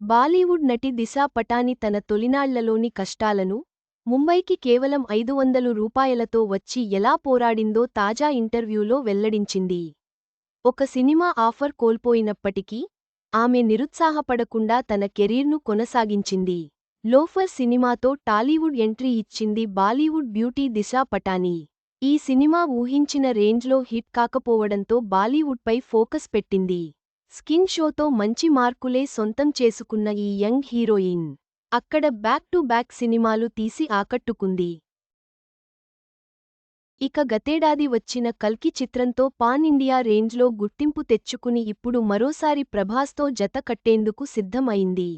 బాలీవుడ్ నటి దిశా పటాని తన తొలినాళ్లలోని కష్టాలను, ముంబైకి కేవలం 500 రూపాయలతో వచ్చి ఎలా పోరాడిందో తాజా ఇంటర్వ్యూలో వెల్లడించింది. ఒక సినిమా ఆఫర్ కోల్పోయినప్పటికీ, ఆమె నిరుత్సాహపడకుండా తన కెరీర్ను కొనసాగించింది. లోఫర్ సినిమాతో టాలీవుడ్ ఎంట్రీ ఇచ్చింది బాలీవుడ్ బ్యూటీ దిశా పటాని. ఈ సినిమా ఊహించిన రేంజ్లో హిట్ కాకపోవడంతో బాలీవుడ్పై ఫోకస్ పెట్టింది. స్కిన్ షోతో మంచి మార్కులే సొంతం చేసుకున్న ఈ యంగ్ హీరోయిన్ అక్కడ బ్యాక్ టు బ్యాక్ సినిమాలు తీసి ఆకట్టుకుంది. ఇక గతేడాది వచ్చిన కల్కి చిత్రంతో పాన్ ఇండియా రేంజ్లో గుర్తింపు తెచ్చుకుని ఇప్పుడు మరోసారి ప్రభాస్తో జత కట్టేందుకు సిద్ధం అయింది.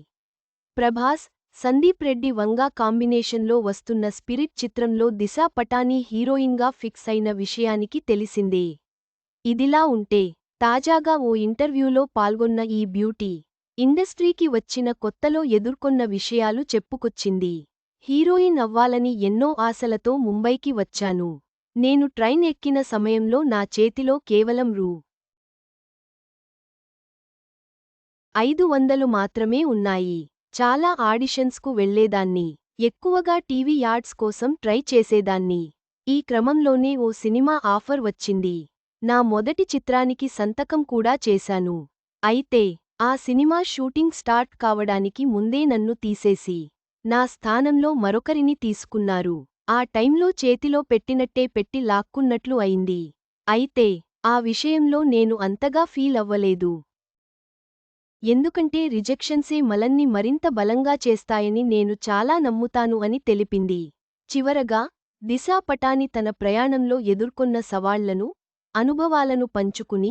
ప్రభాస్, సందీప్ రెడ్డి వంగా కాంబినేషన్లో వస్తున్న స్పిరిట్ చిత్రంలో దిశా పటాని హీరోయిన్గా ఫిక్స్ అయిన విషయానికి తెలిసిందే. ఇదిలా ఉంటే, తాజాగా ఓ ఇంటర్వ్యూలో పాల్గొన్న ఈ బ్యూటీ, ఇండస్ట్రీకి వచ్చిన కొత్తలో ఎదుర్కొన్న విషయాలు చెప్పుకొచ్చింది. హీరోయిన్ అవ్వాలని ఎన్నో ఆశలతో ముంబైకి వచ్చాను. నేను ట్రైన్ ఎక్కిన సమయంలో నా చేతిలో కేవలం రూ. 500 మాత్రమే ఉన్నాయి. చాలా ఆడిషన్స్కు వెళ్లేదాన్ని. ఎక్కువగా టీవీ యాడ్స్ కోసం ట్రై చేసేదాన్ని. ఈ క్రమంలోనే ఓ సినిమా ఆఫర్ వచ్చింది. నా మొదటి చిత్రానికి సంతకం కూడా చేశాను. అయితే, ఆ సినిమా షూటింగ్ స్టార్ట్ కావడానికి ముందే నన్ను తీసేసి, నా స్థానంలో మరొకరిని తీసుకున్నారు. ఆ టైంలో చేతిలో పెట్టినట్టే పెట్టి లాక్కున్నట్లు అయింది. అయితే, ఆ విషయంలో నేను అంతగా ఫీల్ అవ్వలేదు. ఎందుకంటే రిజెక్షన్సే మనల్ని మరింత బలంగా చేస్తాయని నేను చాలా నమ్ముతాను అని తెలిపింది. చివరగా, దిశా పటాని తన ప్రయాణంలో ఎదుర్కొన్న సవాళ్లను, అనుభవాలను పంచుకుని,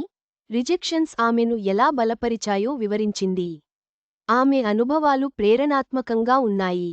రిజెక్షన్స్ ఆమెను ఎలా బలపరిచాయో వివరించింది. ఆమె అనుభవాలు ప్రేరణాత్మకంగా ఉన్నాయి.